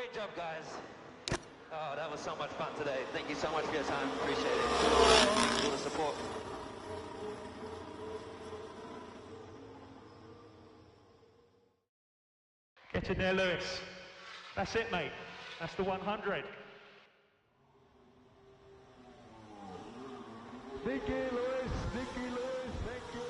Great job, guys. Oh, that was so much fun today. Thank you so much for your time. Appreciate it. Thanks for the support. Get in there, Lewis. That's it, mate. That's the 100. Thank you, Lewis. Thank you, Lewis. Thank you.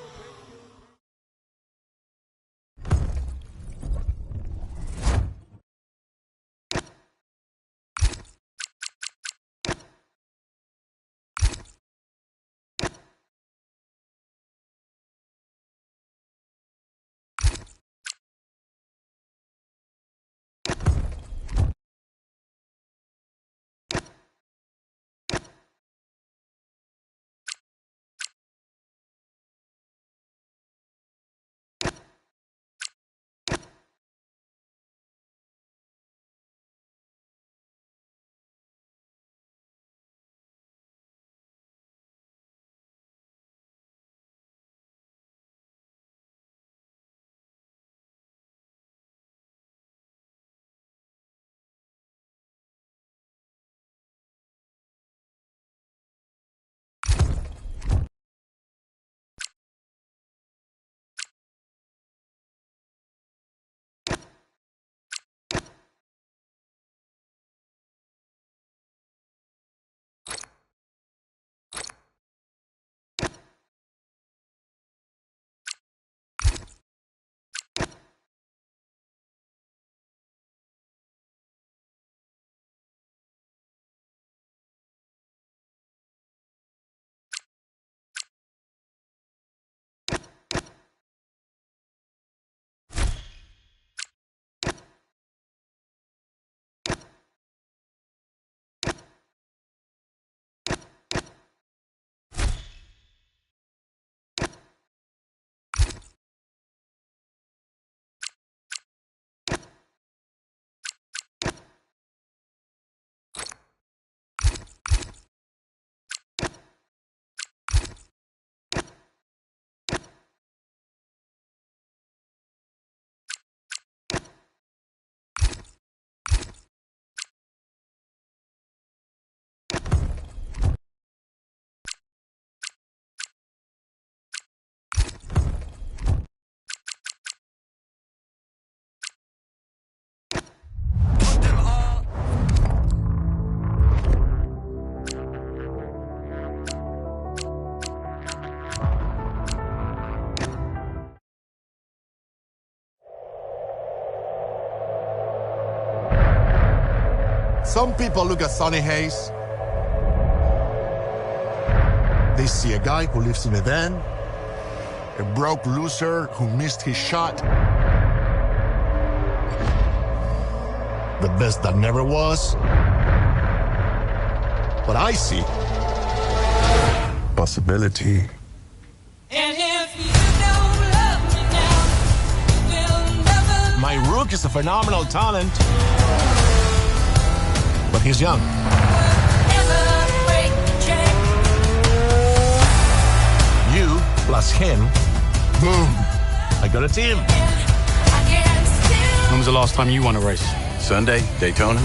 Some people look at Sonny Hayes. They see a guy who lives in a van, a broke loser who missed his shot, the best that never was. But I see possibility. And if you don't love me now, we'll never. My Rook is a phenomenal talent, but he's young. You plus him, boom, I got a team. When was the last time you won a race? Sunday, Daytona.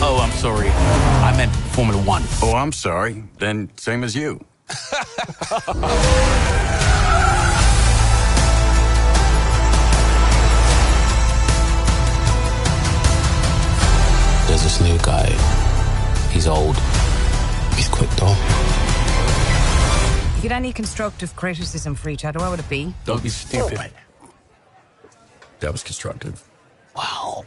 Oh, I'm sorry. I meant Formula One. Oh, I'm sorry. Then same as you. There's this new guy. He's old. He's quick though. You get any constructive criticism for each other, what would it be? Don't be stupid. That was constructive. Wow.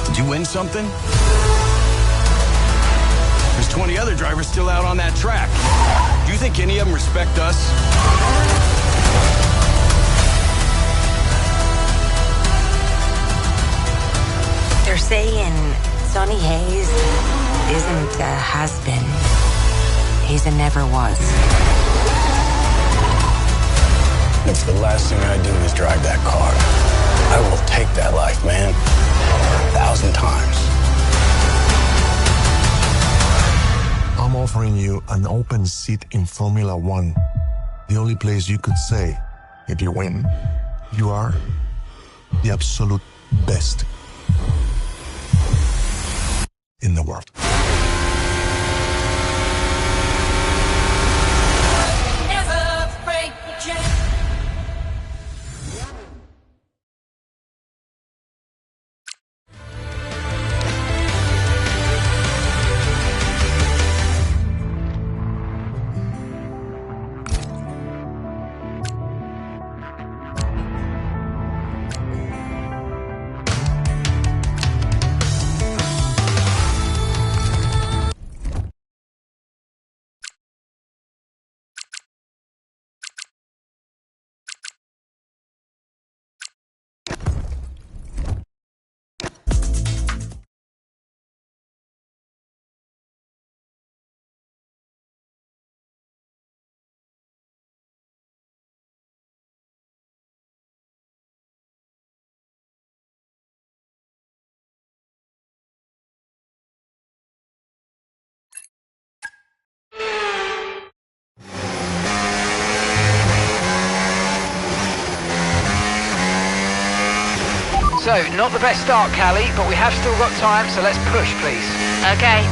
Did you win something? There's 20 other drivers still out on that track. Do you think any of them respect us? They're saying Sonny Hayes isn't a has-been. He's a never was. If the last thing I do is drive that car, I will take that life, man. 1,000 times. offering you an open seat in Formula One. The only place you could say, if you win, you are the absolute best in the world. Never break the chain. So, not the best start, Callie, but we have still got time, so let's push, please. Okay.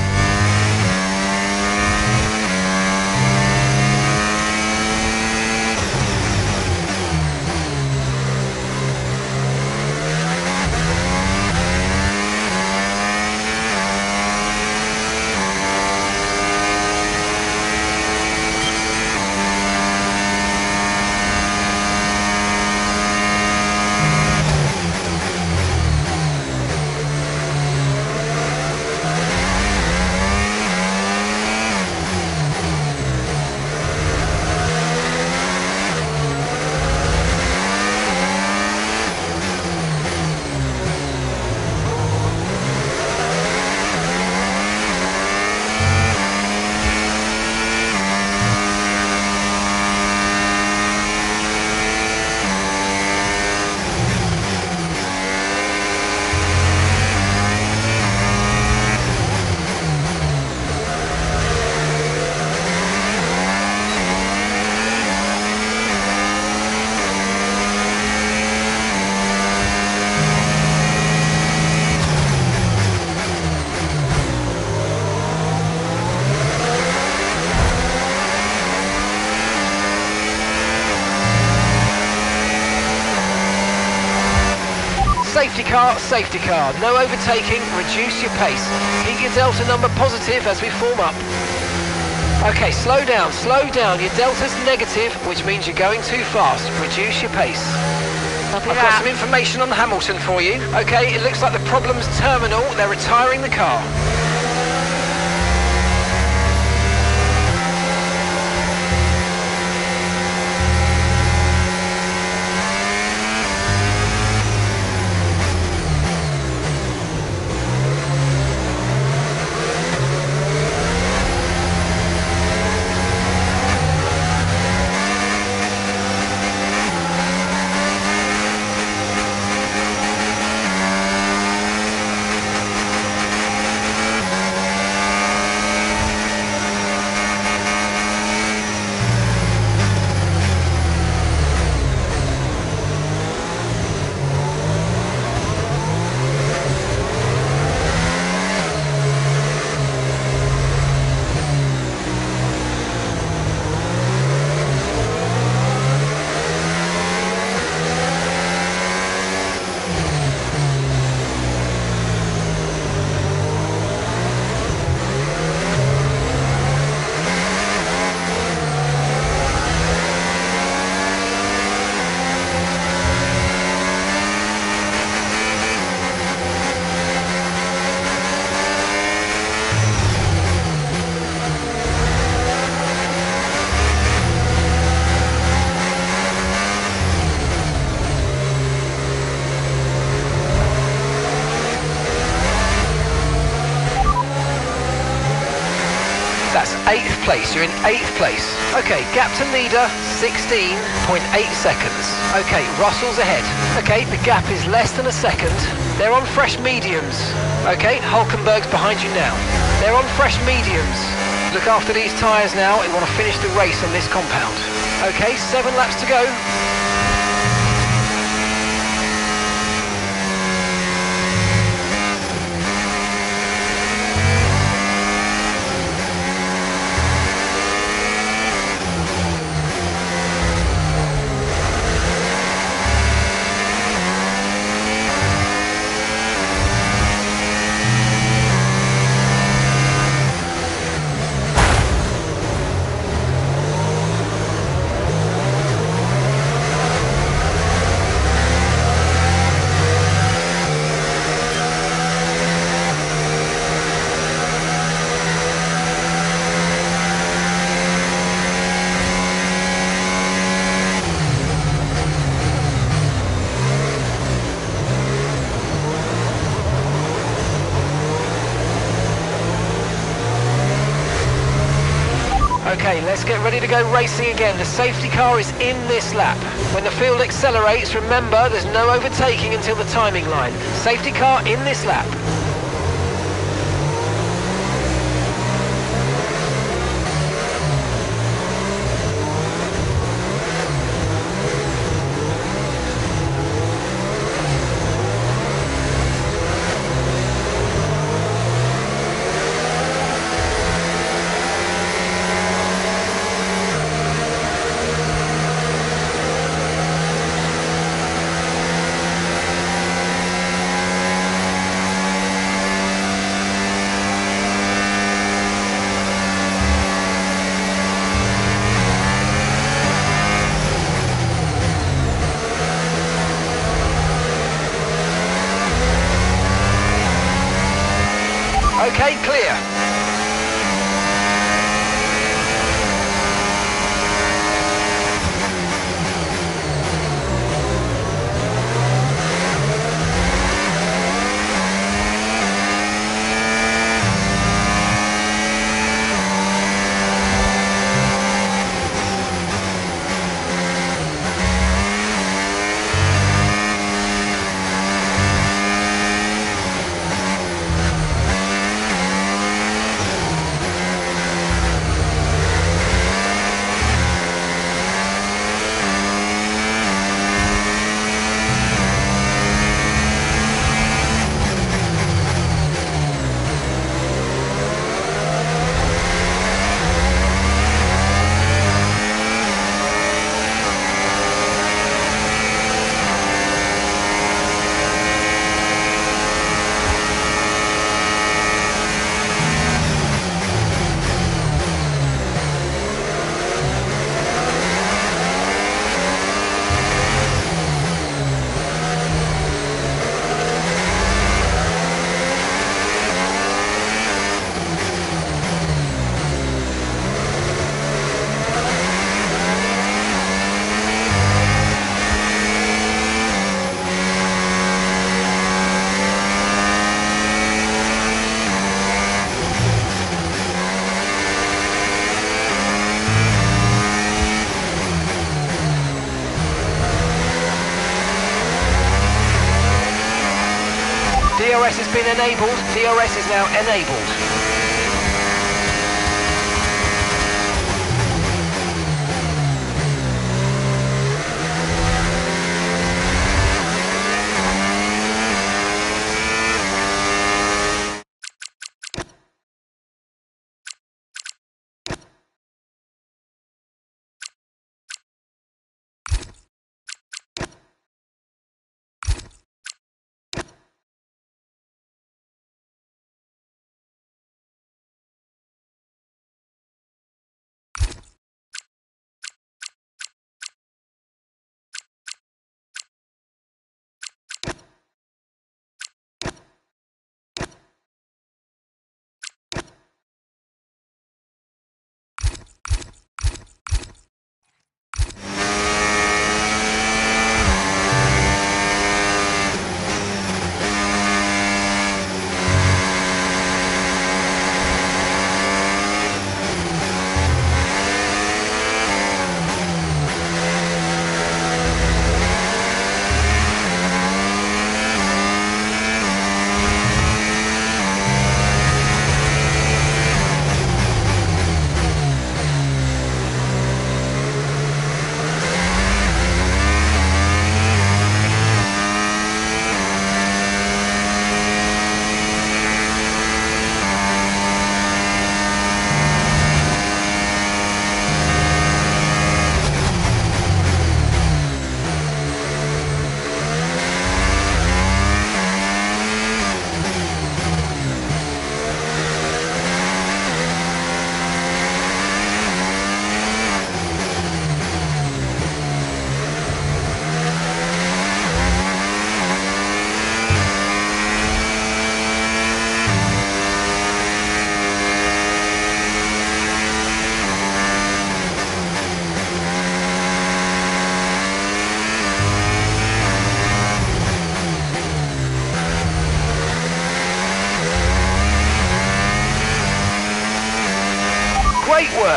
Safety car, no overtaking, reduce your pace. Keep your delta number positive as we form up. Okay, slow down, your delta's negative, which means you're going too fast. Reduce your pace. I've got some information on Hamilton for you. Okay, it looks like the problem's terminal, they're retiring the car. That's 8th place, you're in 8th place. Okay, gap to leader, 16.8 seconds. Okay, Russell's ahead. Okay, the gap is less than a second. They're on fresh mediums. Okay, Hulkenberg's behind you now. They're on fresh mediums. Look after these tyres now. We want to finish the race on this compound. Okay, 7 laps to go. Okay, let's get ready to go racing again. The safety car is in this lap. When the field accelerates, remember there's no overtaking until the timing line. Safety car in this lap. Okay, clear. DRS has been enabled. DRS is now enabled.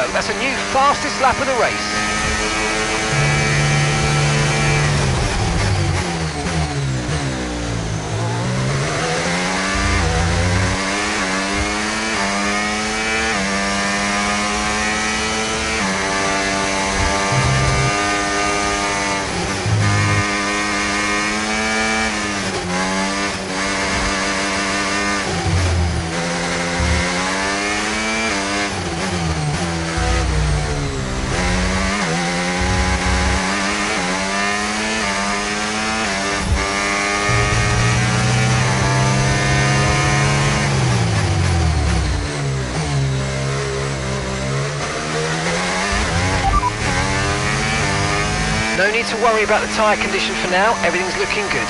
Rosberg. That's a new fastest lap of the race. No need to worry about the tyre condition for now, everything's looking good.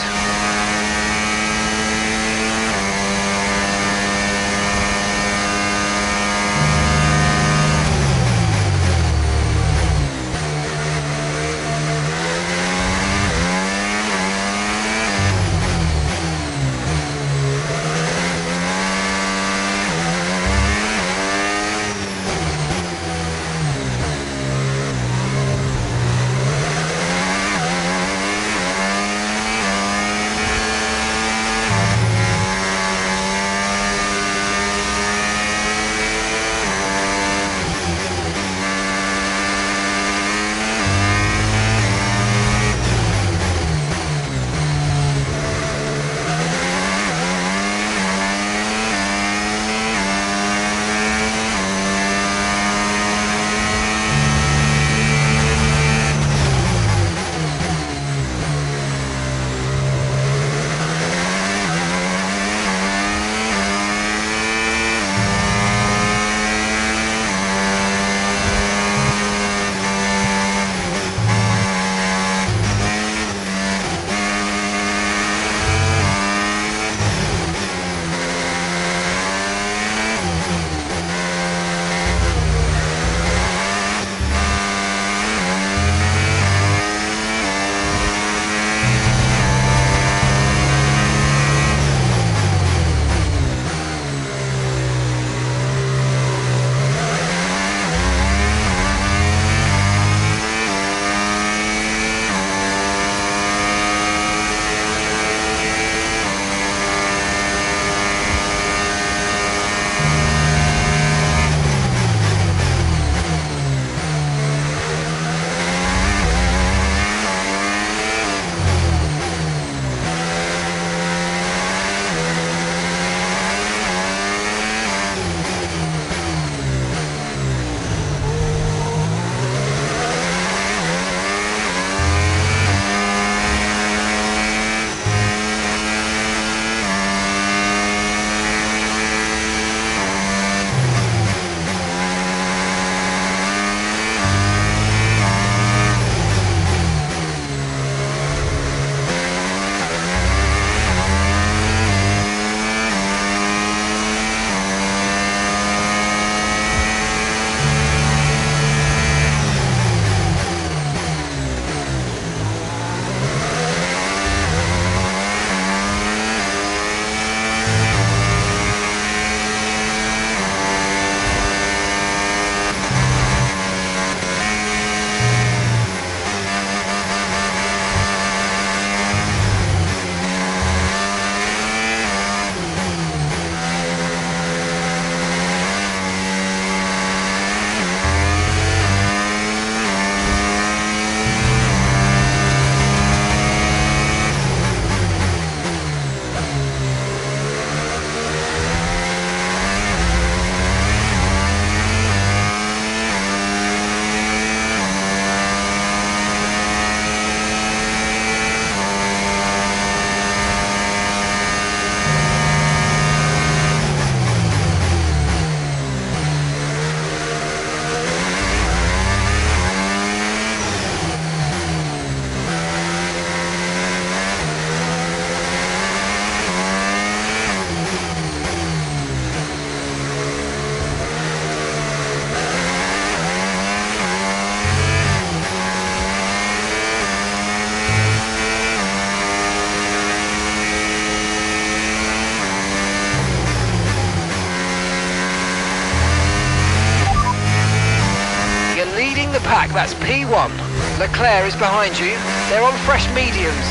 back, that's P1. Leclerc is behind you. They're on fresh mediums.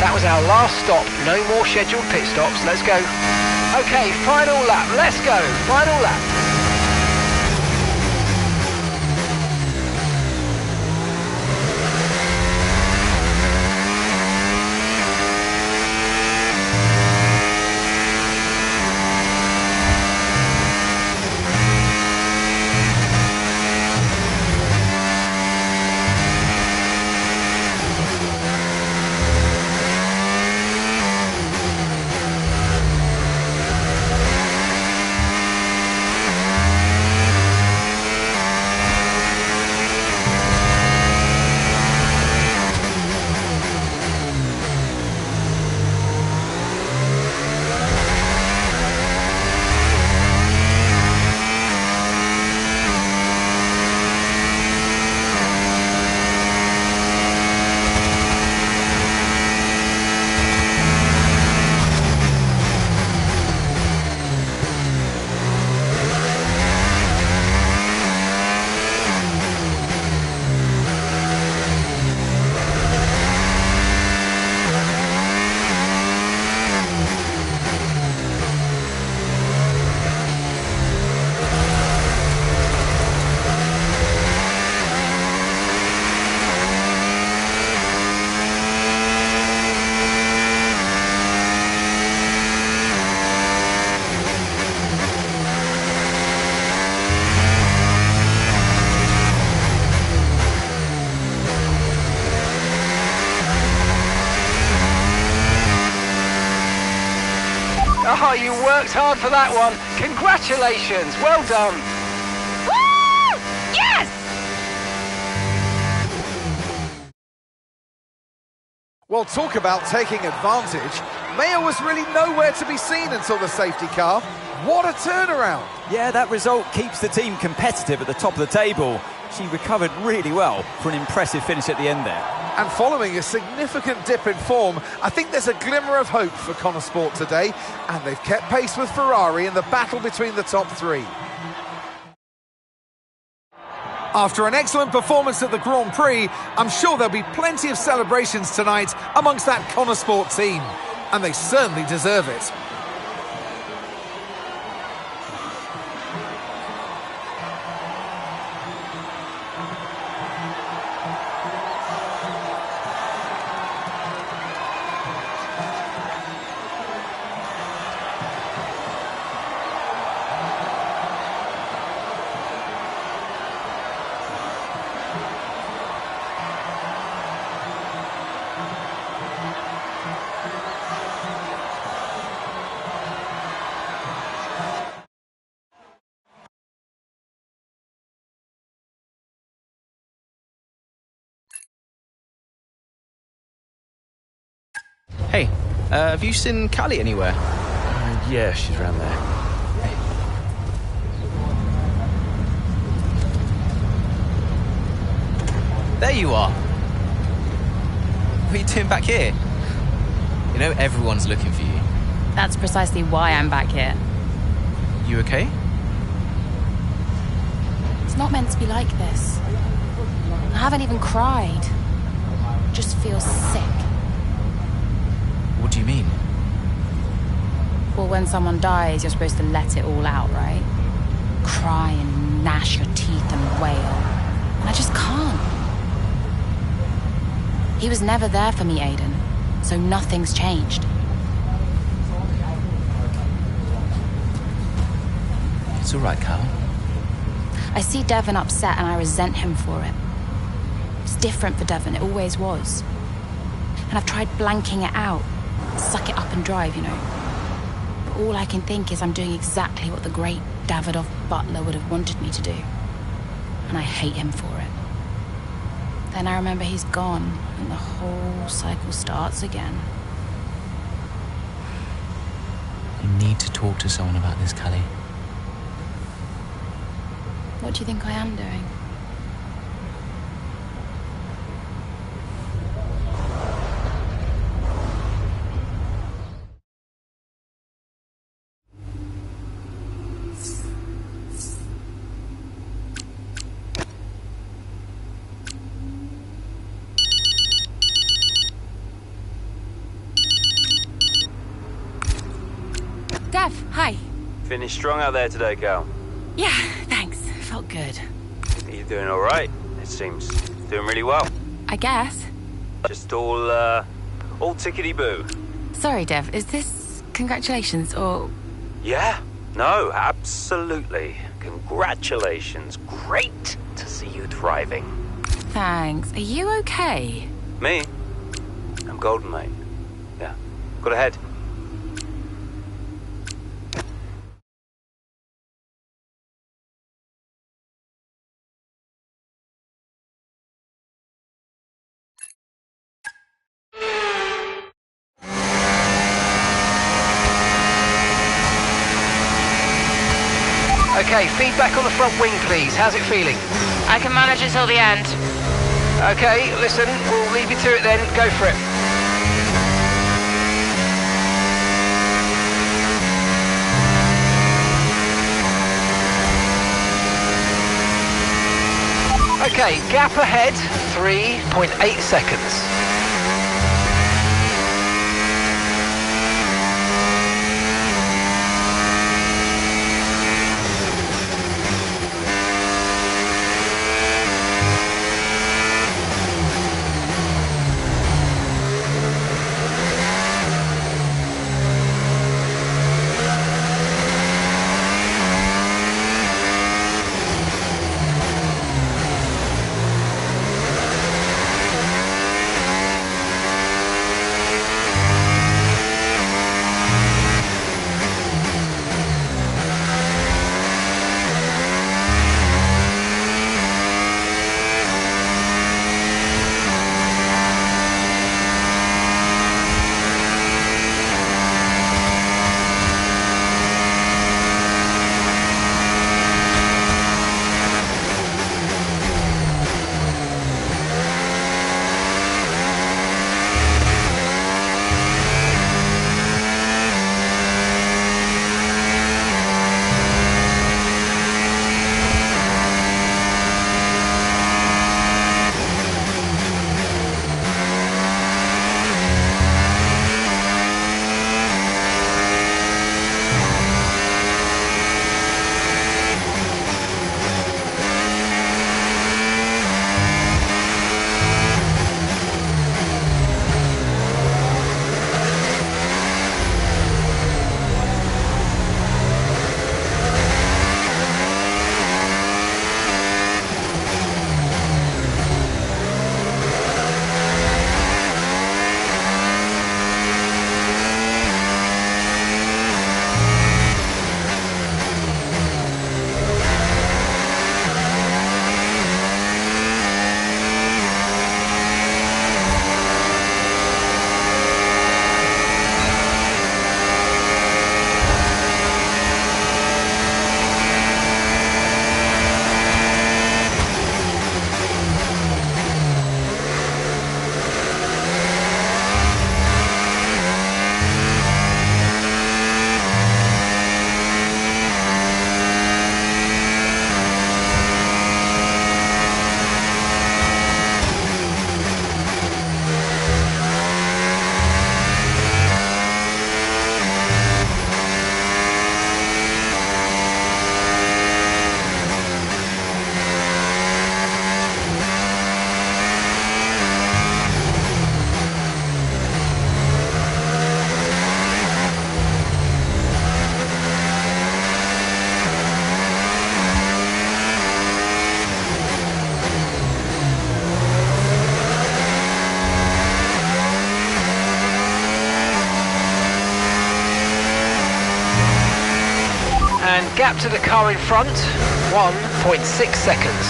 That was our last stop. No more scheduled pit stops. Let's go. Okay, final lap. Let's go. Final lap. Oh, you worked hard for that one. Congratulations. Well done. Woo! Yes! Well, talk about taking advantage. Maya was really nowhere to be seen until the safety car. What a turnaround. Yeah, that result keeps the team competitive at the top of the table. She recovered really well for an impressive finish at the end there. And following a significant dip in form, I think there's a glimmer of hope for Connor Sport today, and they've kept pace with Ferrari in the battle between the top three. After an excellent performance at the Grand Prix, I'm sure there'll be plenty of celebrations tonight amongst that Connor Sport team, and they certainly deserve it. Hey, have you seen Callie anywhere? Yeah, she's around there. There you are. What are you doing back here? You know everyone's looking for you. That's precisely why I'm back here. You okay? It's not meant to be like this. I haven't even cried. Just feel sick. What do you mean? Well, when someone dies, you're supposed to let it all out, right? Cry and gnash your teeth and wail. And I just can't. He was never there for me, Aiden. So nothing's changed. It's all right, Cal. I see Devon upset and I resent him for it. It's different for Devon, it always was. And I've tried blanking it out. Suck it up and drive, you know. But all I can think is I'm doing exactly what the great Davidoff Butler would have wanted me to do. And I hate him for it. Then I remember he's gone, and the whole cycle starts again. You need to talk to someone about this, Callie. What do you think I am doing? Dev, hi. Finished strong out there today, Cal. Yeah, thanks. Felt good. You're doing all right. It seems doing really well. I guess. Just all tickety-boo. Sorry, Dev, is this congratulations or... Yeah, no, absolutely. Congratulations. Great to see you thriving. Thanks. Are you okay? Me? I'm golden, mate. Yeah. Got ahead. Okay, feedback on the front wing, please. How's it feeling? I can manage it till the end. Okay, listen, we'll leave you to it then. Go for it. Okay, gap ahead, 3.8 seconds. And gap to the car in front, 1.6 seconds.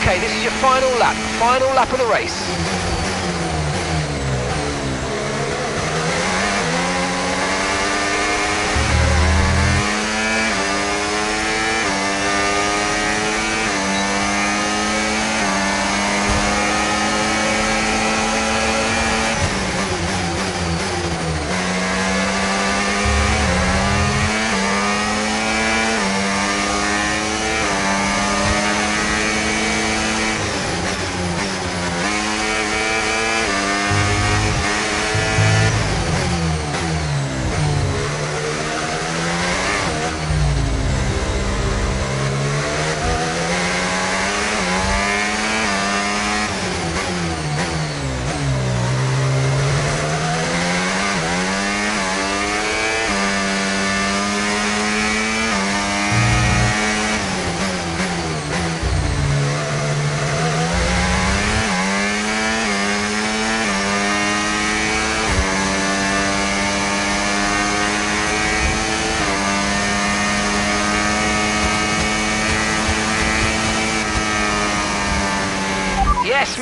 Okay, this is your final lap of the race.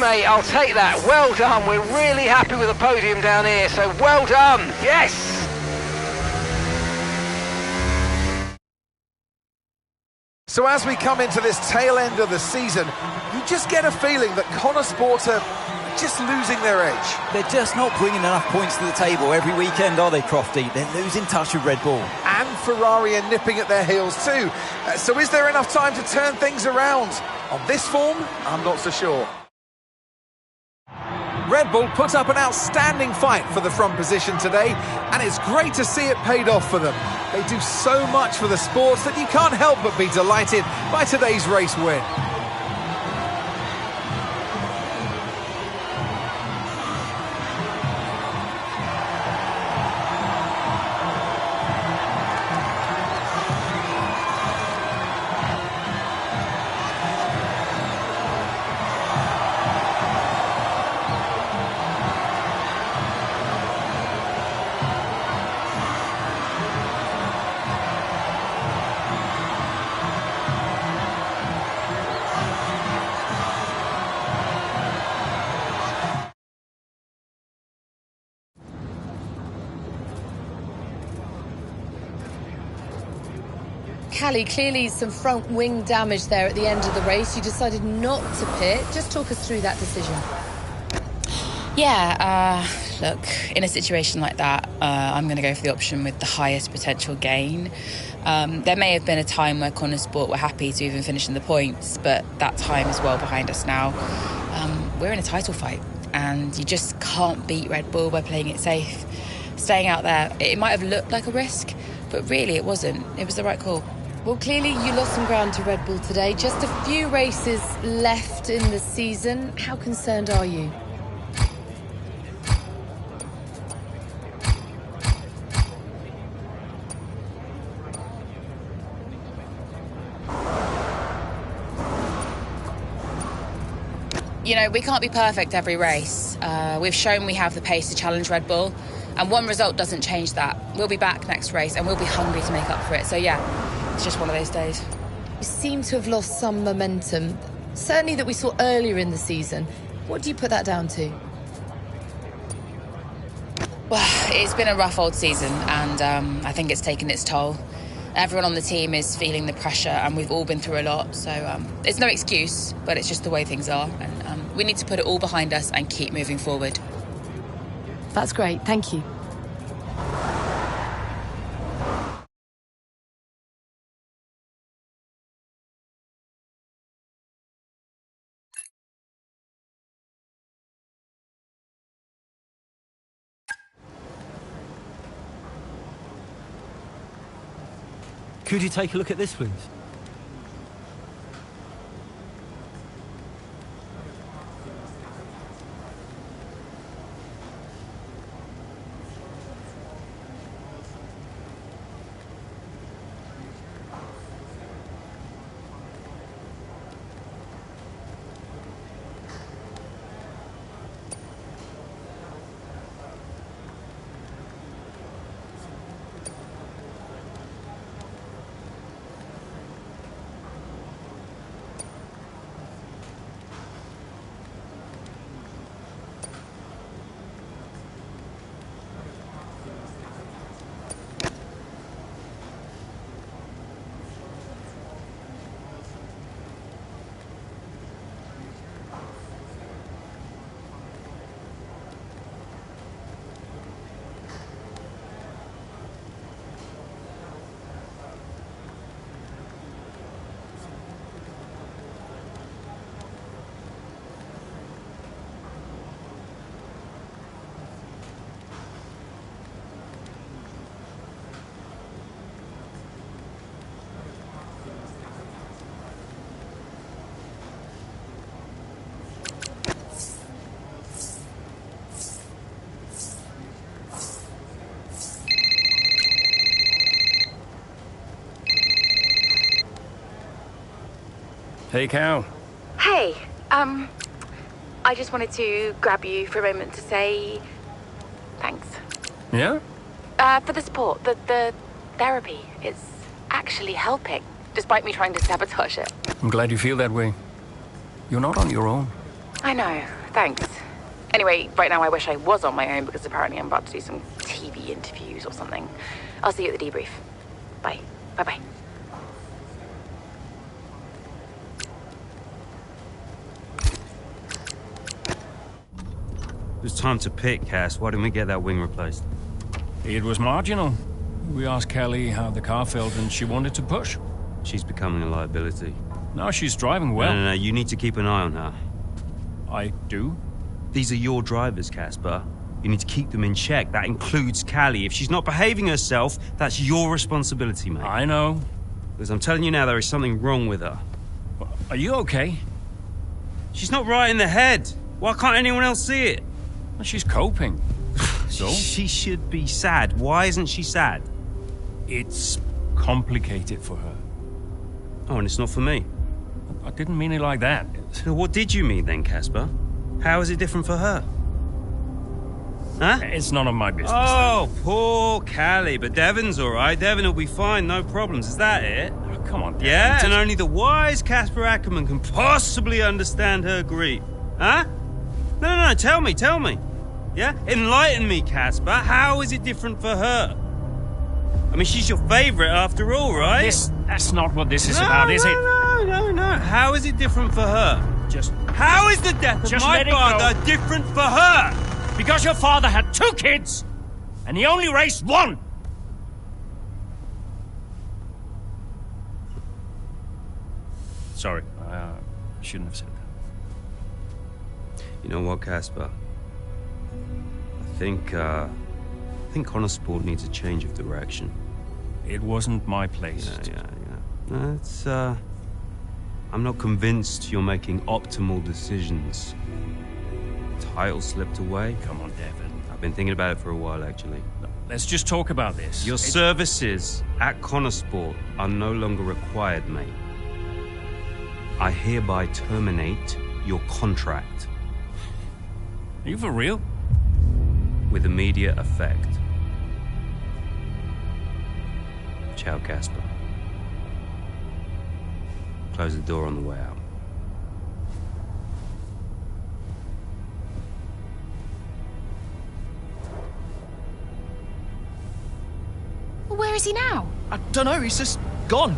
mate. I'll take that. Well done. We're really happy with the podium down here, so well done. Yes! So as we come into this tail end of the season, you just get a feeling that Connor Sport are just losing their edge. They're just not bringing enough points to the table every weekend, are they, Crofty? They're losing touch with Red Bull. And Ferrari are nipping at their heels too. So is there enough time to turn things around? On this form, I'm not so sure. Red Bull put up an outstanding fight for the front position today, and it's great to see it paid off for them. They do so much for the sports that you can't help but be delighted by today's race win. Callie, clearly some front wing damage there at the end of the race. You decided not to pit. Just talk us through that decision. Yeah, look, in a situation like that, I'm going to go for the option with the highest potential gain. There may have been a time where Connor Sport were happy to even finish in the points, but that time is well behind us now. We're in a title fight, and you just can't beat Red Bull by playing it safe. Staying out there, it might have looked like a risk, but really it wasn't. It was the right call. Well, clearly you lost some ground to Red Bull today. Just a few races left in the season. How concerned are you? You know, we can't be perfect every race. We've shown we have the pace to challenge Red Bull, and one result doesn't change that. We'll be back next race, and we'll be hungry to make up for it. So yeah, it's just one of those days. You seem to have lost some momentum, certainly that we saw earlier in the season. What do you put that down to? Well, it's been a rough old season, and I think it's taken its toll. Everyone on the team is feeling the pressure, and we've all been through a lot. So it's no excuse, but it's just the way things are. And we need to put it all behind us and keep moving forward. That's great. Thank you. Could you take a look at this, please? Hey, Cal. Hey, I just wanted to grab you for a moment to say thanks. Yeah? For the support, the therapy. It's actually helping, despite me trying to sabotage it. I'm glad you feel that way. You're not on your own. I know, thanks. Anyway, right now I wish I was on my own because apparently I'm about to do some TV interviews or something. I'll see you at the debrief. Bye. Bye-bye. It was time to pick, Cass. Why didn't we get that wing replaced? It was marginal. We asked Kelly how the car felt and she wanted to push. She's becoming a liability. No, she's driving well. No, you need to keep an eye on her. I do? These are your drivers, Casper. You need to keep them in check. That includes Callie. If she's not behaving herself, that's your responsibility, mate. I know. Because I'm telling you now, there is something wrong with her. Are you okay? She's not right in the head. Why can't anyone else see it? Well, she's coping. So? She should be sad. Why isn't she sad? It's complicated for her. Oh, and it's not for me. I didn't mean it like that. So what did you mean then, Casper? How is it different for her? Huh? It's none of my business. Oh, poor Callie. But Devon's all right. Devon will be fine, no problems. Is that it? Oh, come on, Devon. Yeah, and only the wise Casper Ackerman can possibly understand her grief. Huh? No, tell me. Yeah? Enlighten me, Casper. How is it different for her? I mean, she's your favourite after all, right? That's not what this is about, is it? No. How is it different for her? How is the death of my father different for her? Because your father had 2 kids, and he only raised 1. Sorry, I shouldn't have said that. You know what, Casper? I think Connor Sport needs a change of direction. It wasn't my place. Yeah. No, it's, I'm not convinced you're making optimal decisions. Title slipped away. Come on, Devon. I've been thinking about it for a while, actually. Let's just talk about this. Your services at Connor Sport are no longer required, mate. I hereby terminate your contract. Are you for real? With immediate effect. Ciao, Casper. Close the door on the way out. Well, where is he now? I don't know, he's just gone.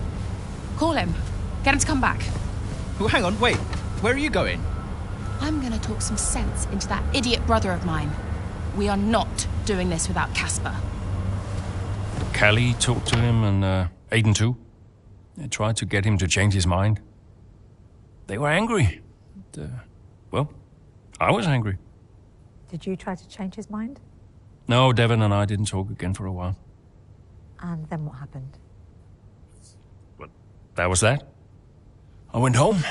Call him. Get him to come back. Oh, hang on, wait. Where are you going? I'm gonna talk some sense into that idiot brother of mine. We are not doing this without Casper. Callie talked to him and Aiden too. They tried to get him to change his mind. They were angry. Well, I was angry. Did you try to change his mind? No, Devon and I didn't talk again for a while. And then what happened? Well, that was that. I went home.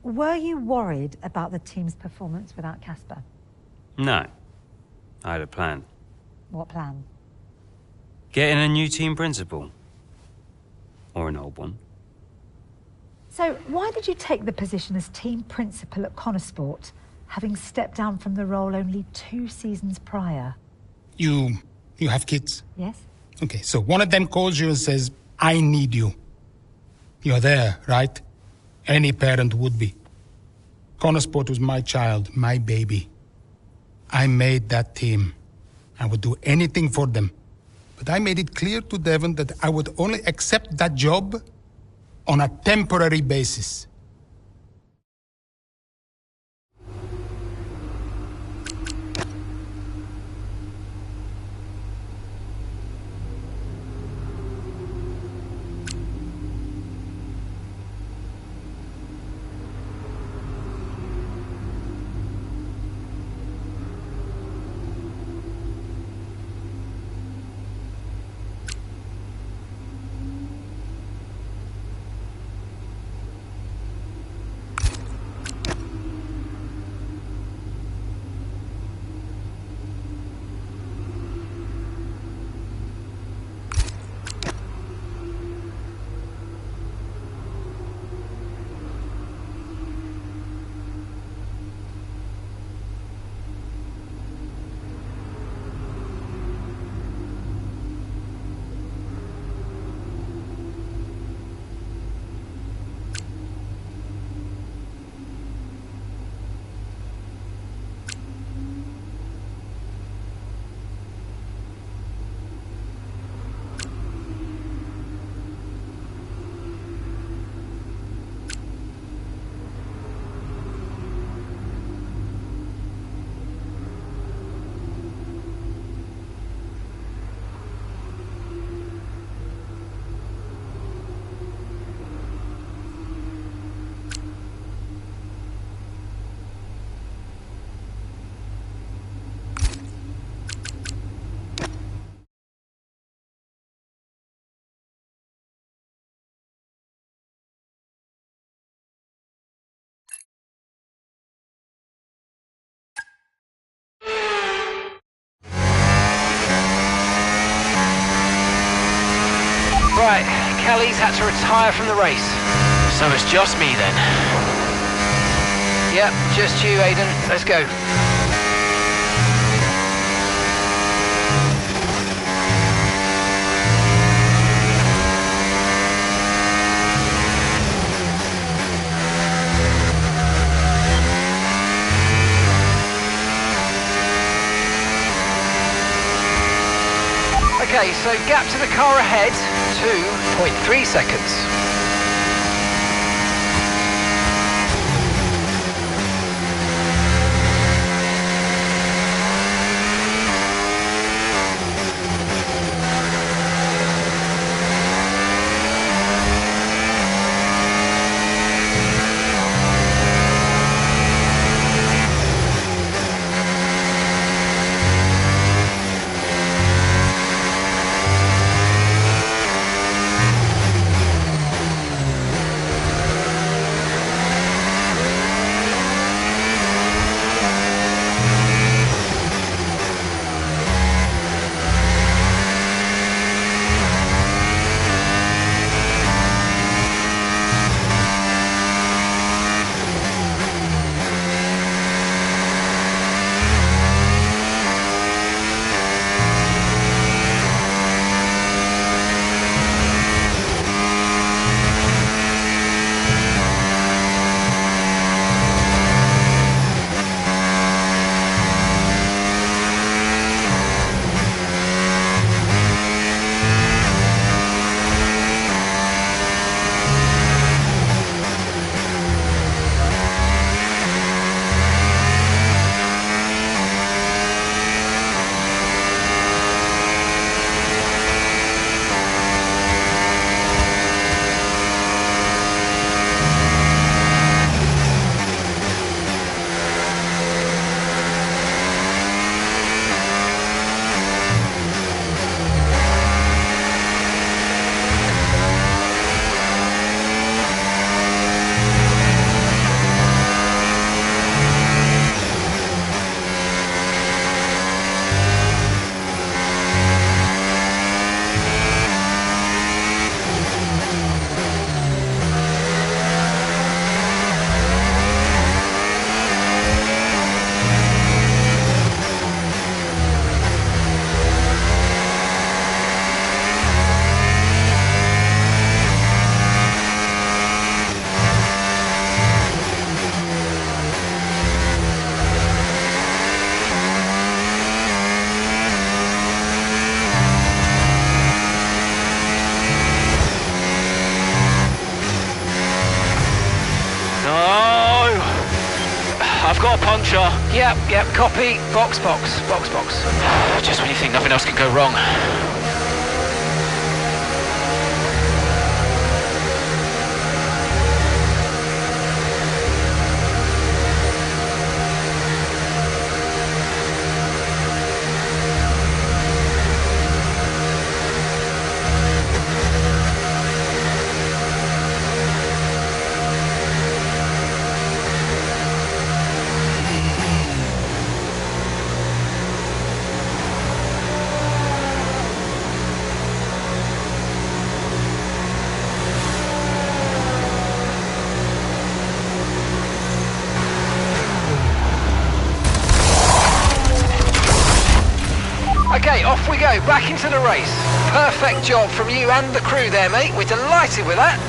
Were you worried about the team's performance without Casper? No. I had a plan. What plan? Getting a new team principal. Or an old one. So why did you take the position as team principal at Connor Sport, having stepped down from the role only 2 seasons prior? You have kids? Yes. Okay, so one of them calls you and says, I need you. You're there, right? Any parent would be. Connor Sport was my child, my baby. I made that team. I would do anything for them. But I made it clear to Devon that I would only accept that job on a temporary basis. Right, Kelly's had to retire from the race. So it's just me then? Yep, just you, Aidan. Let's go. Okay, so gap to the car ahead, 2.3 seconds. I've got a puncture. Yep, copy. Box. Just when you think nothing else can go wrong. Okay, off we go, back into the race. Perfect job from you and the crew there, mate. We're delighted with that.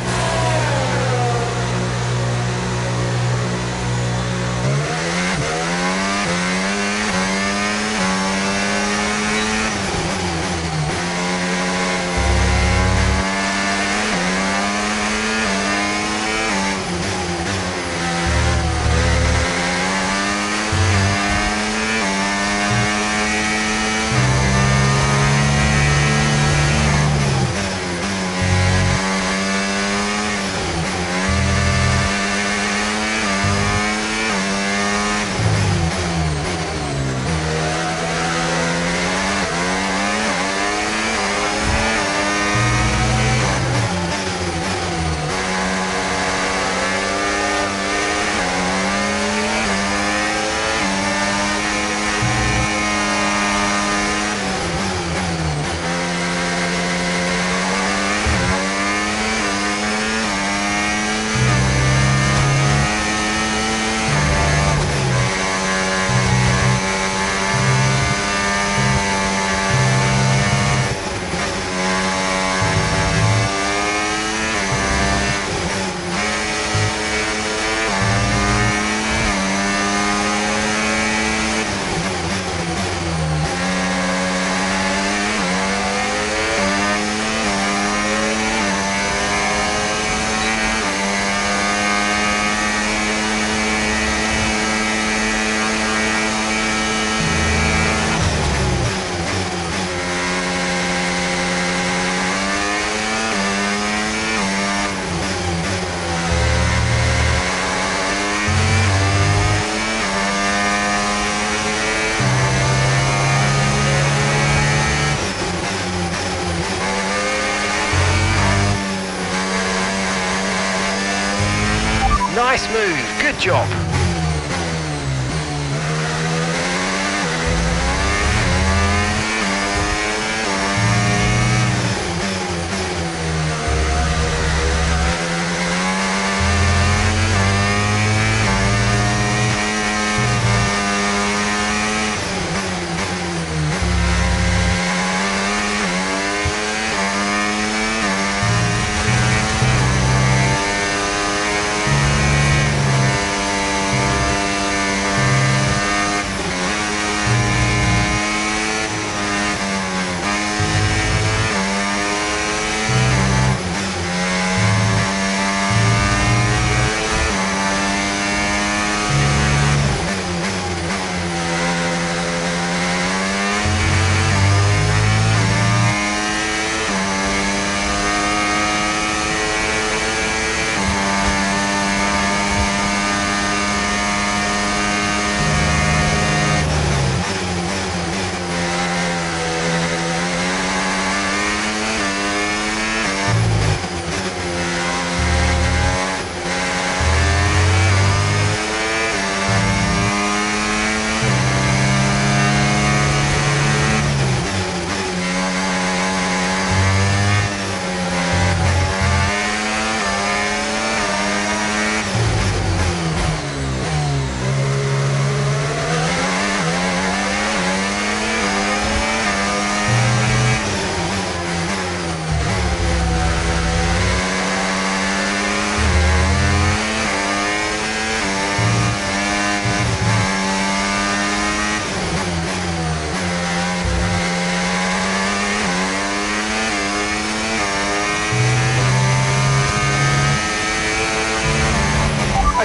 Nice move, good job.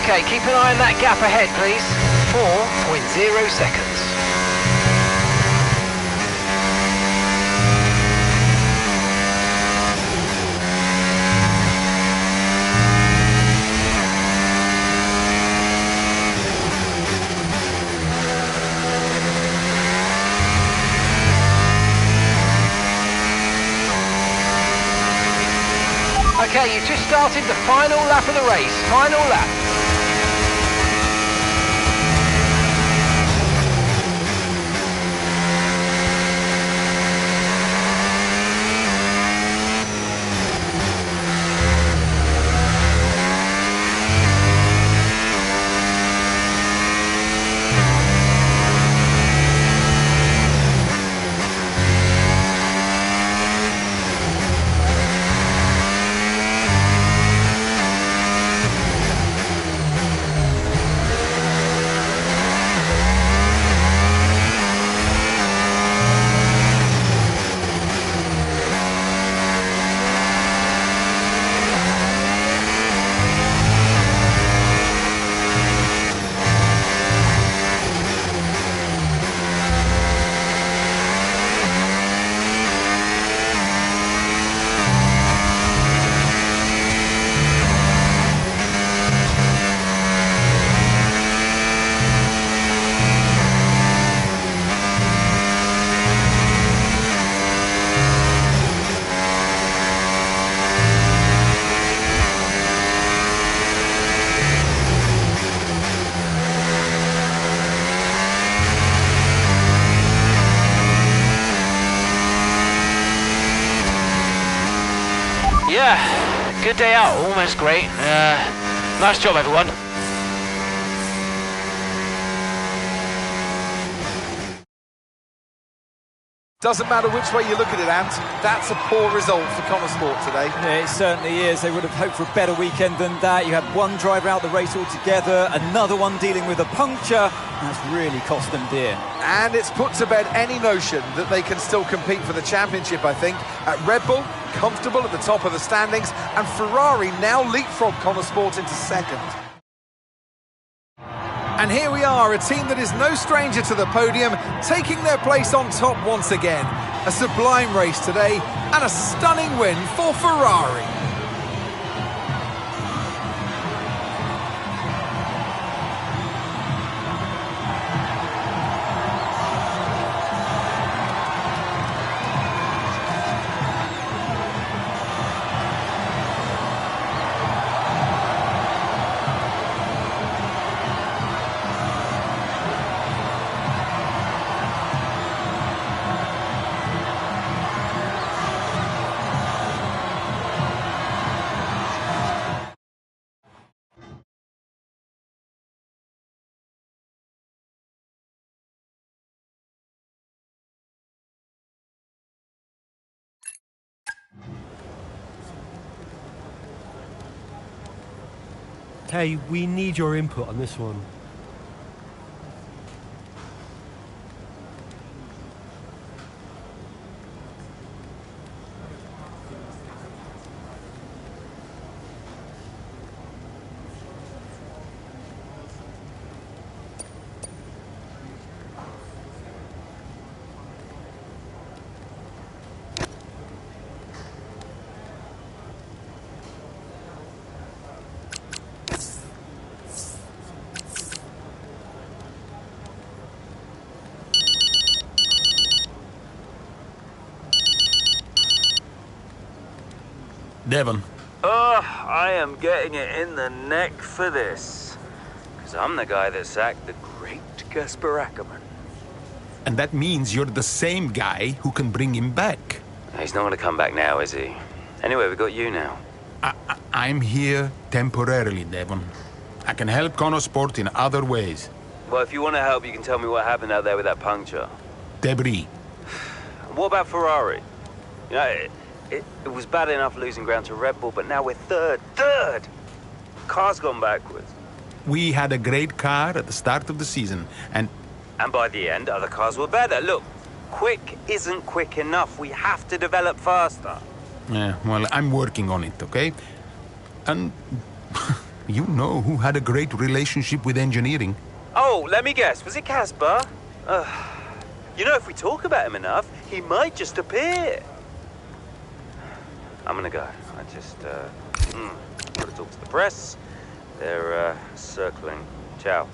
Okay, keep an eye on that gap ahead, please. 4.0 seconds. Okay, you've just started the final lap of the race. Final lap. Yeah, good day out, almost great. Nice job, everyone. Doesn't matter which way you look at it, Ant, that's a poor result for Connor Sport today. Yeah, it certainly is. They would have hoped for a better weekend than that. You had one driver out the race altogether, another one dealing with a puncture. That's really cost them dear. And it's put to bed any notion that they can still compete for the championship, I think. At Red Bull, comfortable at the top of the standings, and Ferrari now leapfrog Connor Sport into second. And here we are, a team that is no stranger to the podium, taking their place on top once again. A sublime race today, and a stunning win for Ferrari. Hey, we need your input on this one. Devon. I am getting it in the neck for this. Because I'm the guy that sacked the great Casper Ackerman. And that means you're the same guy who can bring him back. He's not going to come back now, is he? Anyway, we got you now. I'm here temporarily, Devon. I can help Connosport in other ways. Well, if you want to help, you can tell me what happened out there with that puncture. Debris. What about Ferrari? You know, it was bad enough losing ground to Red Bull, but now we're third. Car's gone backwards. We had a great car at the start of the season, and by the end, other cars were better. Look, quick isn't quick enough. We have to develop faster. Yeah, well, I'm working on it, okay? And you know who had a great relationship with engineering. Oh, let me guess. Was it Casper? You know, if we talk about him enough, he might just appear. I'm gonna go. I just, gotta talk to the press. They're, circling. Ciao.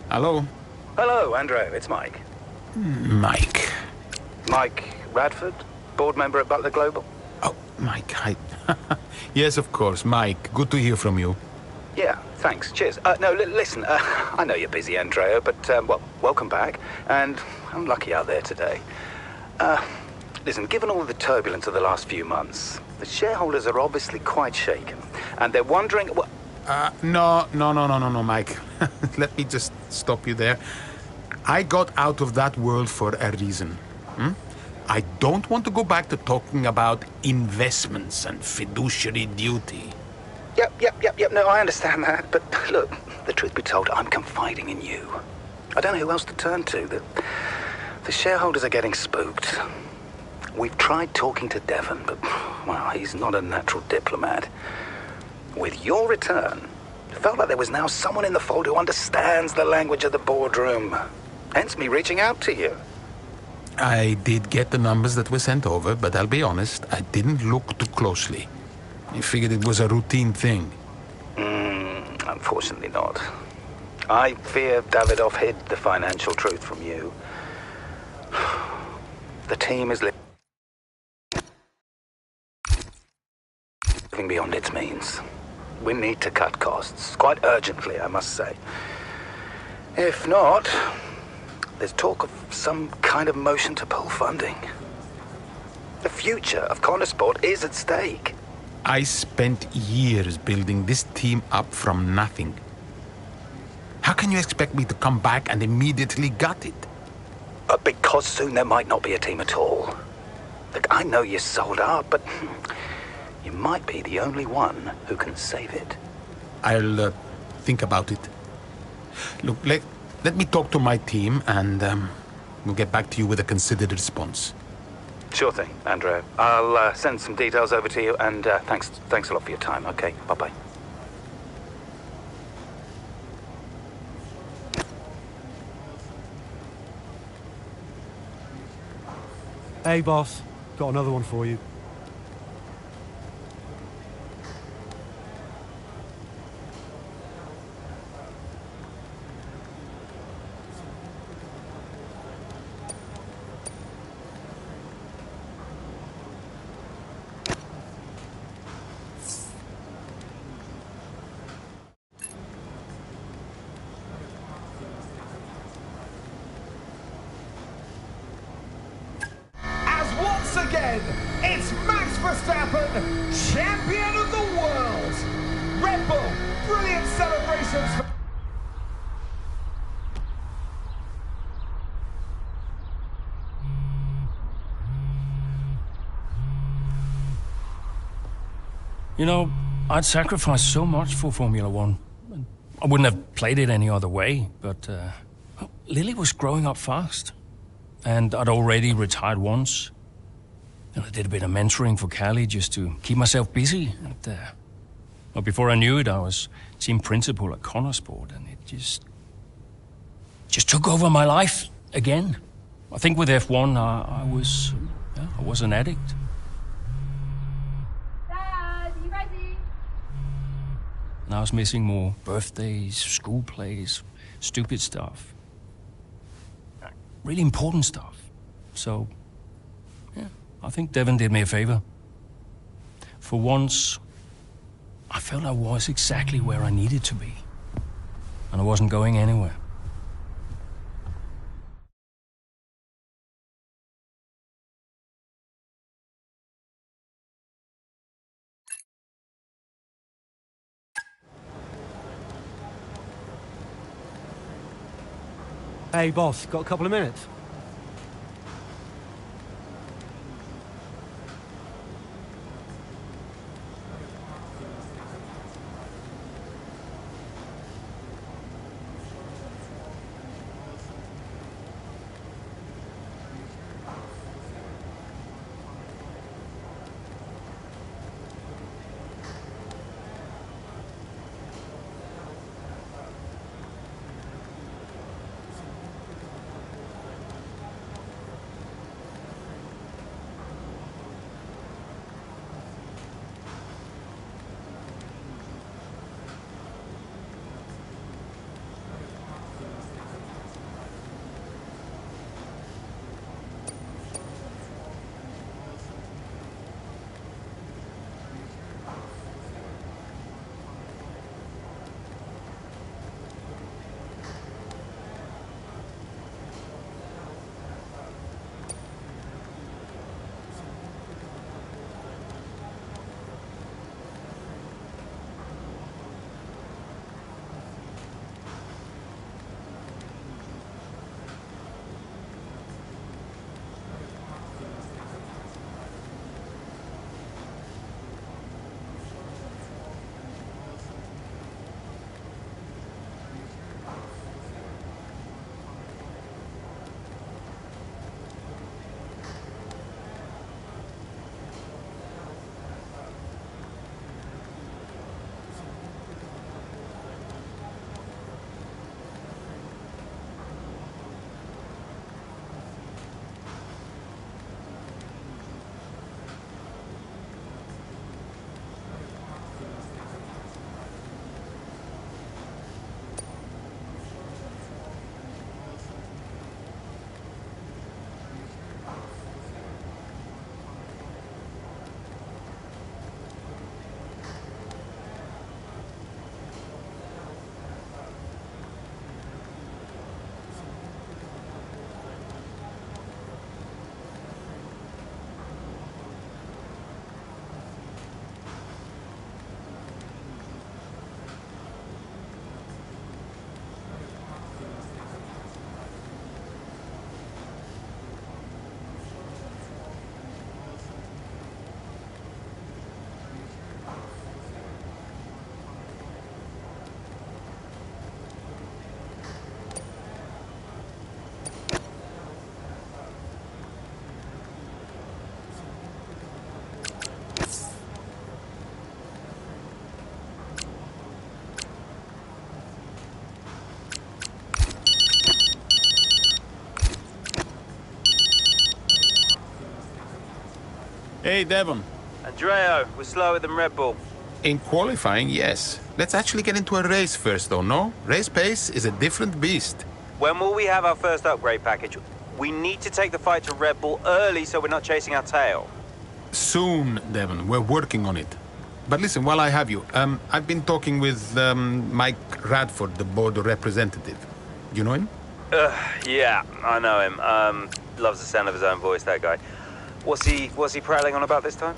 Hello? Hello, Andrew. It's Mike. Mike. Mike Radford, board member at Butler Global. Oh, Mike, hi. Yes, of course, Mike. Good to hear from you. Yeah, thanks. Cheers. No, listen, I know you're busy, Andrea, but, well, welcome back. And I'm lucky out there today. Listen, given all the turbulence of the last few months, the shareholders are obviously quite shaken. And they're wondering... No, Mike. Let me just stop you there. I got out of that world for a reason. I don't want to go back to talking about investments and fiduciary duty. Yep. No, I understand that. But look, the truth be told, I'm confiding in you. I don't know who else to turn to. The shareholders are getting spooked. We've tried talking to Devon, but, well, he's not a natural diplomat. With your return, it felt like there was now someone in the fold who understands the language of the boardroom. Hence me reaching out to you. I did get the numbers that were sent over, but I'll be honest, I didn't look too closely. I figured it was a routine thing. Unfortunately not. I fear Davidoff hid the financial truth from you. The team is living beyond its means. We need to cut costs, quite urgently, I must say. If not, there's talk of some kind of motion to pull funding. The future of Connosport is at stake. I spent years building this team up from nothing. How can you expect me to come back and immediately gut it? Because soon there might not be a team at all. Look, I know you're sold out, but you might be the only one who can save it. I'll think about it. Look, let me talk to my team and we'll get back to you with a considered response. Sure thing, Andrew. I'll send some details over to you, and thanks a lot for your time. Okay, bye-bye. Hey, boss. Got another one for you. Once again, it's Max Verstappen, champion of the world. Red Bull, brilliant celebrations for... You know, I'd sacrificed so much for Formula One. I wouldn't have played it any other way, but Lily was growing up fast. And I'd already retired once. And I did a bit of mentoring for Callie just to keep myself busy. And, well, before I knew it, I was team principal at Connorsport, and it just took over my life again. I think with F1, I was an addict. Dad, you ready? And I was missing more birthdays, school plays, stupid stuff. Really important stuff. So, yeah, I think Devon did me a favor. For once, I felt I was exactly where I needed to be. And I wasn't going anywhere. Hey, boss, got a couple of minutes? Hey, Devon. Andrea, we're slower than Red Bull. In qualifying, yes. Let's actually get into a race first, though, no? Race pace is a different beast. When will we have our first upgrade package? We need to take the fight to Red Bull early so we're not chasing our tail. Soon, Devon. We're working on it. But listen, while I have you, I've been talking with Mike Radford, the board representative. You know him? Yeah, I know him. Loves the sound of his own voice, that guy. What's he prattling on about this time?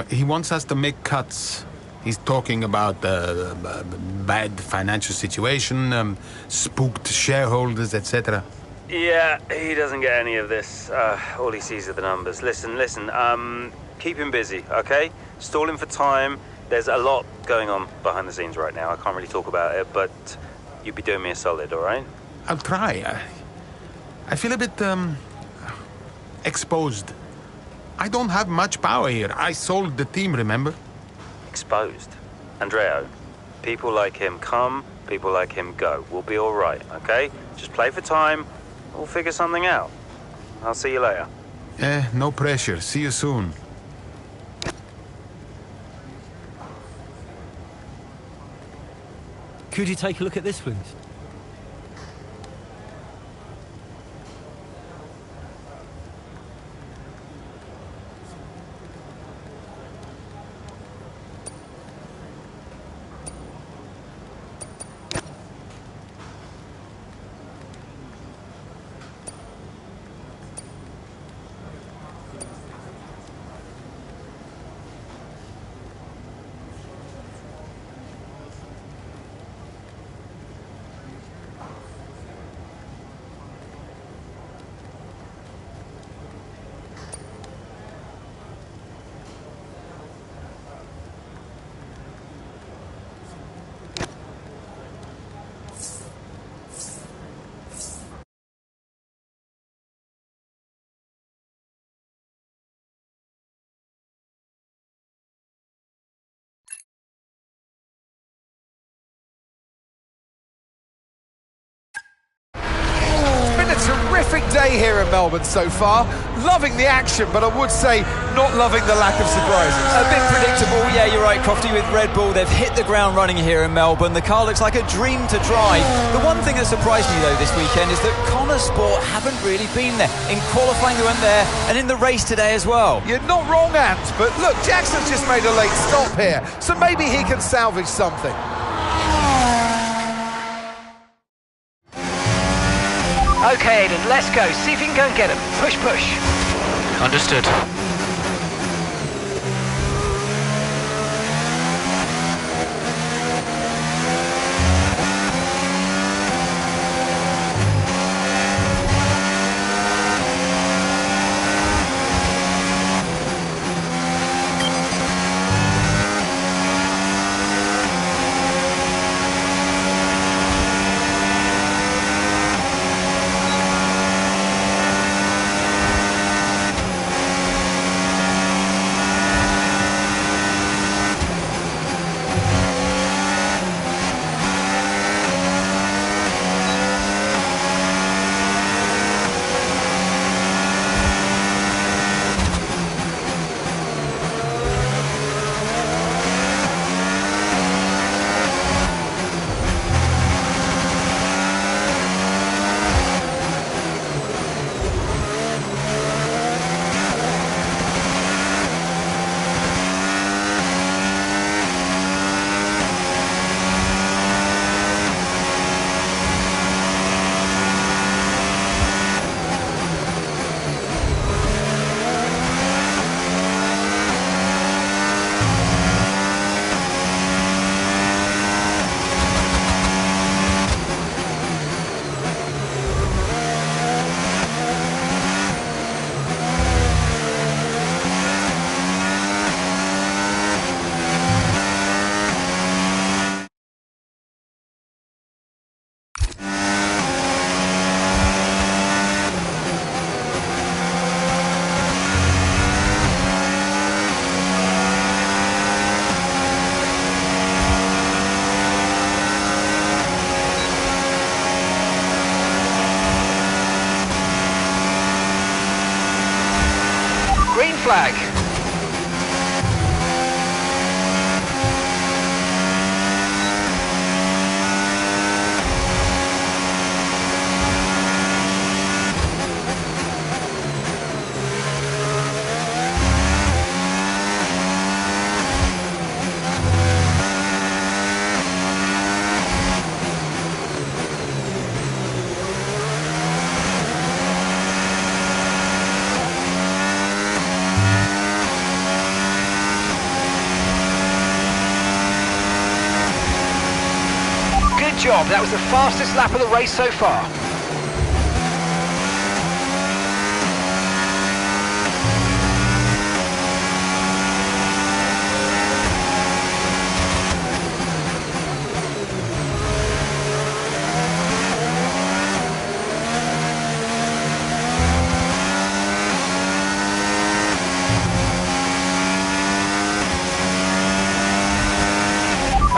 He wants us to make cuts. He's talking about bad financial situation, spooked shareholders, etc. Yeah, he doesn't get any of this. All he sees are the numbers. Listen, keep him busy, okay? Stall him for time. There's a lot going on behind the scenes right now. I can't really talk about it, but you'd be doing me a solid, all right? I'll try. I feel a bit exposed. I don't have much power here. I sold the team, remember? Exposed. Andreo, people like him come, people like him go. We'll be all right, okay? Just play for time. We'll figure something out. I'll see you later. No pressure. See you soon. Could you take a look at this, please? Terrific day here in Melbourne so far. Loving the action, but I would say not loving the lack of surprises. A bit predictable, yeah, you're right, Crofty, with Red Bull. They've hit the ground running here in Melbourne. The car looks like a dream to drive. The one thing that surprised me, though, this weekend is that Connor Sport haven't really been there. In qualifying, they weren't there, and in the race today as well. You're not wrong, Ant, but look, Jackson's just made a late stop here, so maybe he can salvage something. Okay, Aiden, let's go. See if you can go and get him. Push, push. Understood. Flag. Good job. That was the fastest lap of the race so far.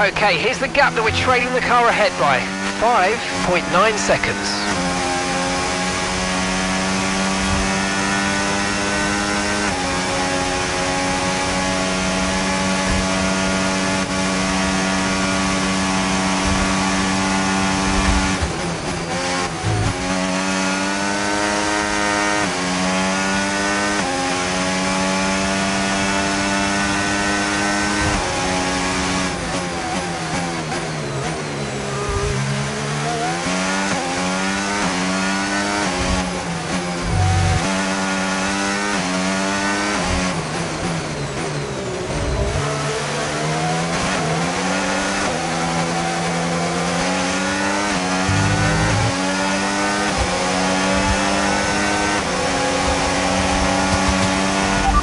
Okay, here's the gap that we're trailing the car ahead by. 5.9 seconds.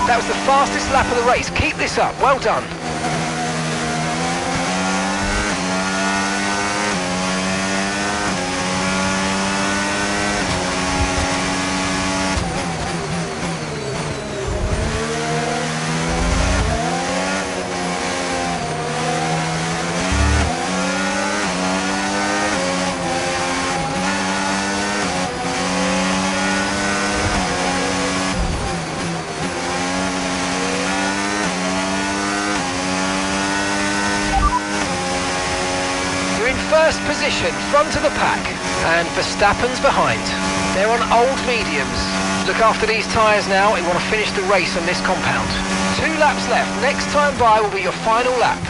That was the fastest lap of the race. Keep this up. Well done. First position, front of the pack, and Verstappen's behind. They're on old mediums. Look after these tyres now, we want to finish the race on this compound. 2 laps left, next time by will be your final lap.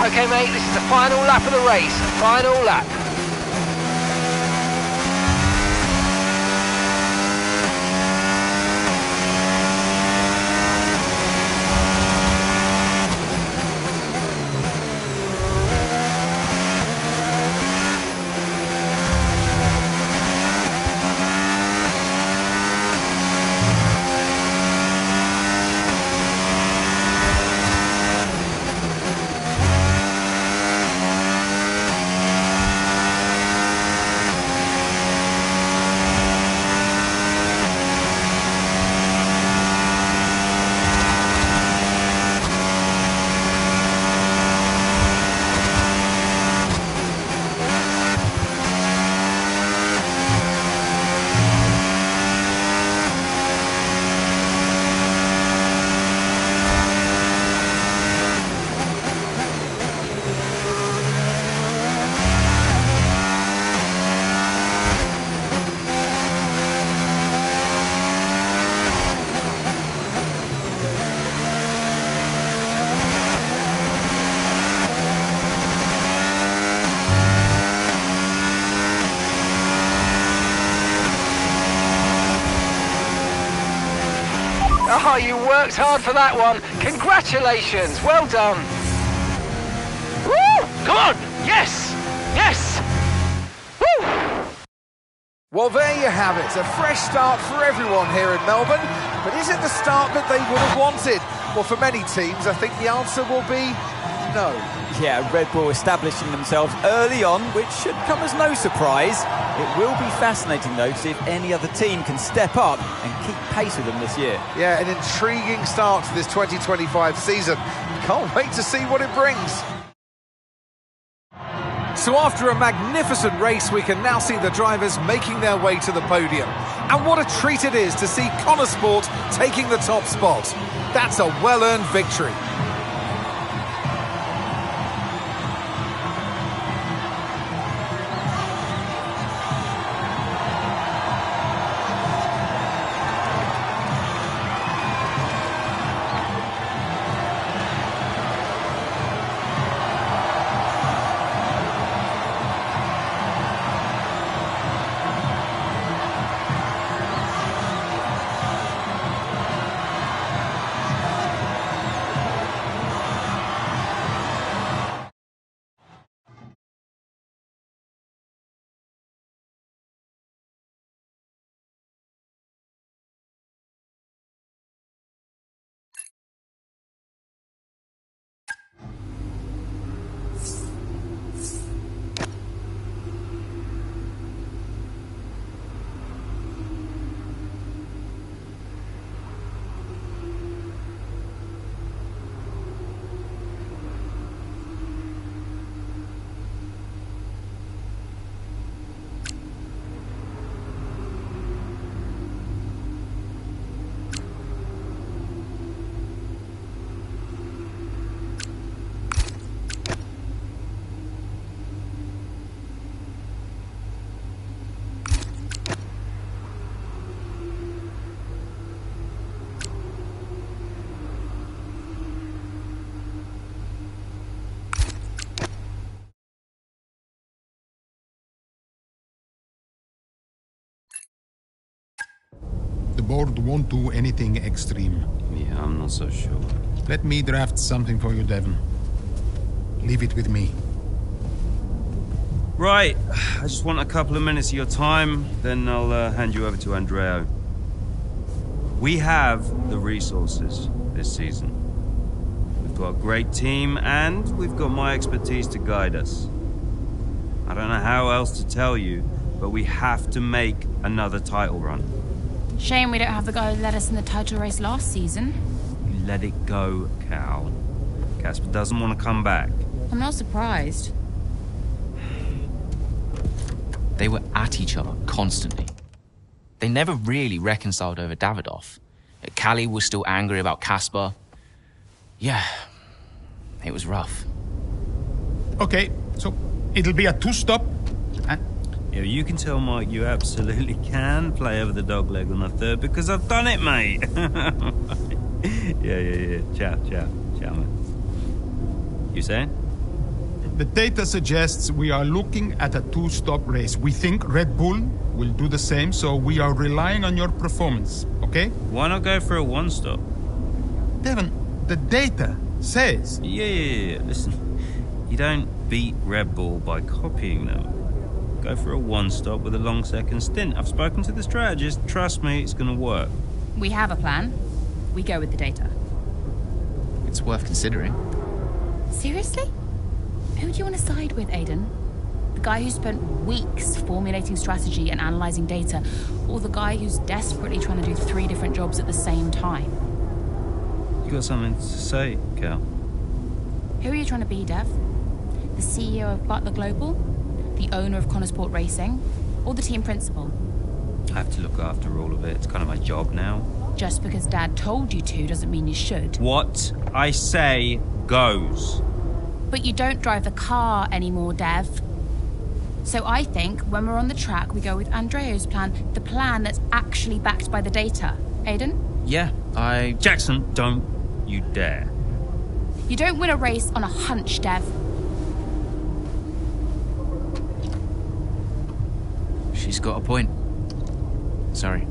Okay, mate, this is the final lap of the race. Final lap. Oh, you worked hard for that one. Congratulations. Well done. Woo! Come on. Yes. Yes. Woo! Well, there you have it. A fresh start for everyone here in Melbourne. But is it the start that they would have wanted? Well, for many teams, I think the answer will be no. Yeah, Red Bull establishing themselves early on, which should come as no surprise. It will be fascinating, though, to see if any other team can step up and keep pace with them this year. Yeah, an intriguing start to this 2025 season. Can't wait to see what it brings. So after a magnificent race, we can now see the drivers making their way to the podium. And what a treat it is to see Connor Sport taking the top spot. That's a well-earned victory. The board won't do anything extreme. Yeah, I'm not so sure. Let me draft something for you, Devon. Leave it with me. Right, I just want a couple of minutes of your time, then I'll hand you over to Andreo. We have the resources this season. We've got a great team, and we've got my expertise to guide us. I don't know how else to tell you, but we have to make another title run. Shame we don't have the guy who led us in the title race last season. You let it go, Cal. Casper doesn't want to come back. I'm not surprised. They were at each other constantly. They never really reconciled over Davidoff. Callie was still angry about Casper. Yeah, it was rough. Okay, so it'll be a two-stop. Yeah, you can tell Mike you absolutely can play over the dog leg on the third because I've done it, mate. Yeah. Ciao, man. You saying? The data suggests we are looking at a two-stop race. We think Red Bull will do the same, so we are relying on your performance, okay? Why not go for a one-stop? Devon, the data says... Yeah. Listen, you don't beat Red Bull by copying them. Go for a one-stop with a long second stint. I've spoken to the strategist. Trust me, it's going to work. We have a plan. We go with the data. It's worth considering. Seriously? Who do you want to side with, Aiden? The guy who spent weeks formulating strategy and analysing data, or the guy who's desperately trying to do 3 different jobs at the same time? You got something to say, Cal? Who are you trying to be, Dev? The CEO of Butler Global? The owner of Connor Sport Racing? Or the team principal? I have to look after all of it. It's kind of my job now. Just because Dad told you to doesn't mean you should. What I say goes. But you don't drive the car anymore, Dev. So I think when we're on the track, we go with Andreo's plan, the plan that's actually backed by the data. Aiden? Yeah, Jackson, don't you dare. You don't win a race on a hunch, Dev. She's got a point. Sorry.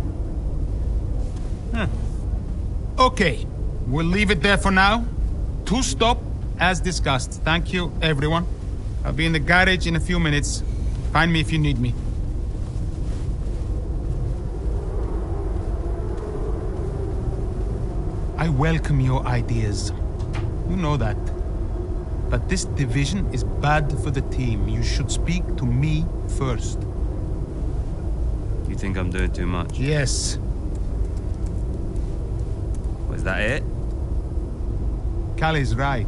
Okay, we'll leave it there for now. Two-stop, as discussed. Thank you, everyone. I'll be in the garage in a few minutes. Find me if you need me. I welcome your ideas. You know that. But this division is bad for the team. You should speak to me first. You think I'm doing too much? Yes. Was that it? Callie's right.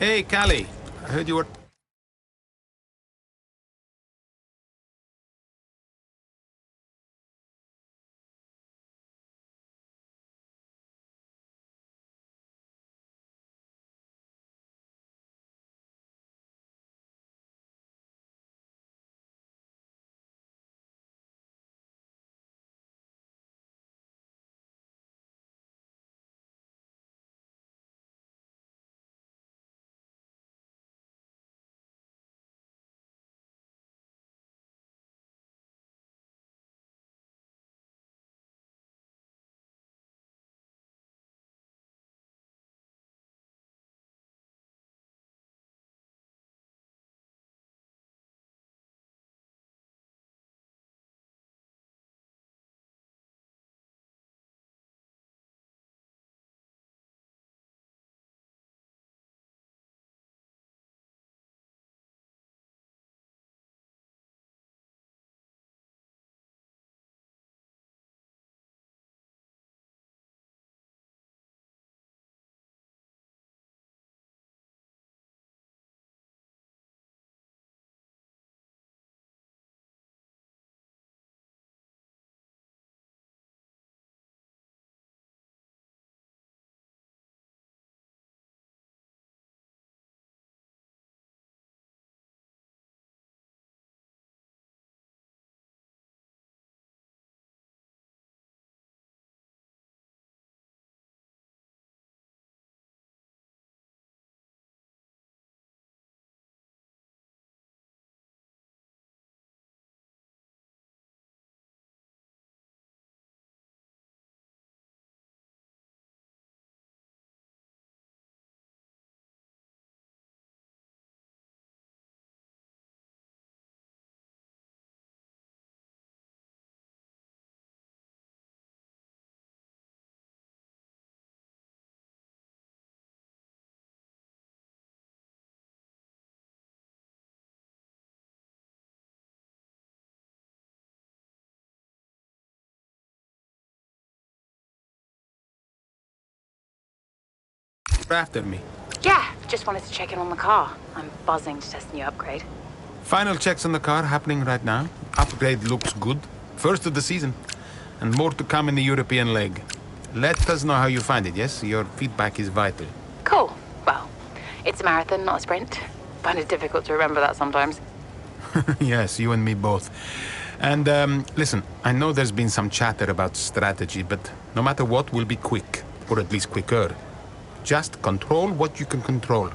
Hey, Callie. I heard you were... After me. Yeah, just wanted to check in on the car. I'm buzzing to test the new upgrade. Final checks on the car happening right now. Upgrade looks good. First of the season. And more to come in the European leg. Let us know how you find it, yes? Your feedback is vital. Cool. Well, it's a marathon, not a sprint. Find it difficult to remember that sometimes. Yes, you and me both. And, listen, I know there's been some chatter about strategy, but no matter what, we'll be quick. Or at least quicker. Just control what you can control.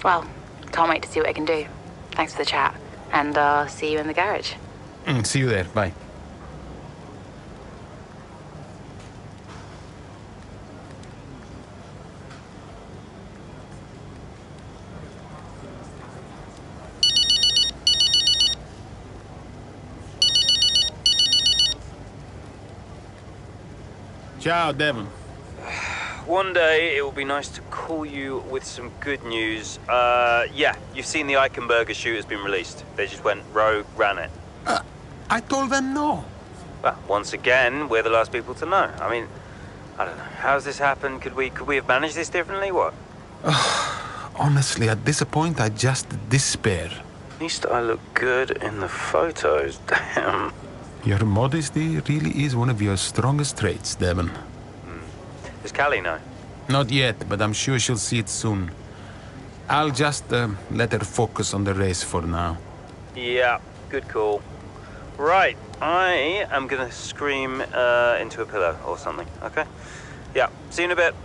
Well, can't wait to see what I can do. Thanks for the chat. And see you in the garage. See you there. Bye. Ciao, Devon. One day, it will be nice to call you with some good news. Yeah, you've seen the Eichenberger shoot has been released. They just went rogue, ran it. I told them no. Well, once again, we're the last people to know. I mean, I don't know. How's this happened? Could we have managed this differently? What? Honestly, at this point, I just despair. At least I look good in the photos, damn. Your modesty really is one of your strongest traits, Devon. Does Callie know? Not yet, but I'm sure she'll see it soon. I'll just let her focus on the race for now. Yeah, good call. Right, I am gonna scream into a pillow or something, okay? Yeah, see you in a bit.